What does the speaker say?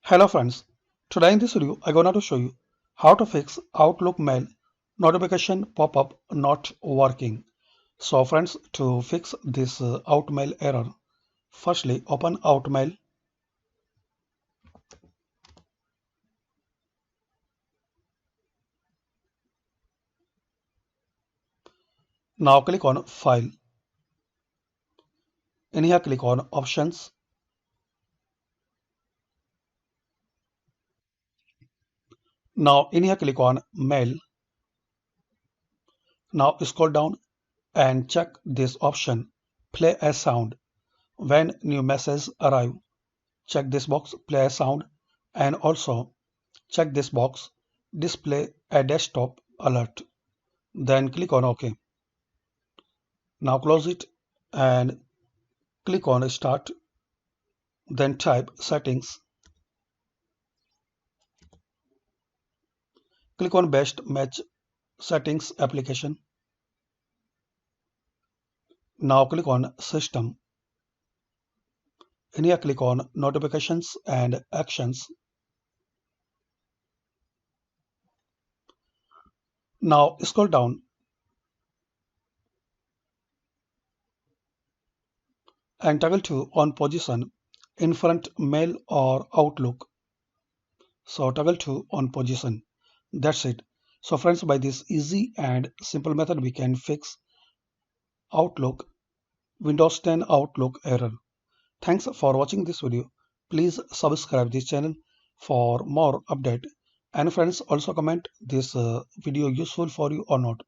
Hello friends, today in this video I'm gonna to show you how to fix Outlook mail notification pop-up not working. So friends, to fix this Outmail error, firstly open Outmail. Now click on File. In here click on Options. Now in here click on Mail. Now scroll down and check this option, Play a sound. When new message arrive, check this box, Play a sound, and also check this box, Display a desktop alert. Then click on OK. Now close it and click on Start. Then type Settings. Click on Best Match Settings application. Now click on System. In here click on Notifications and Actions. Now scroll down and toggle to on position in front Mail or Outlook. So toggle to on position. That's it. So friends, by this easy and simple method we can fix Outlook Windows 10 Outlook error. Thanks for watching this video. Please subscribe this channel for more update. And friends, also comment this video useful for you or not.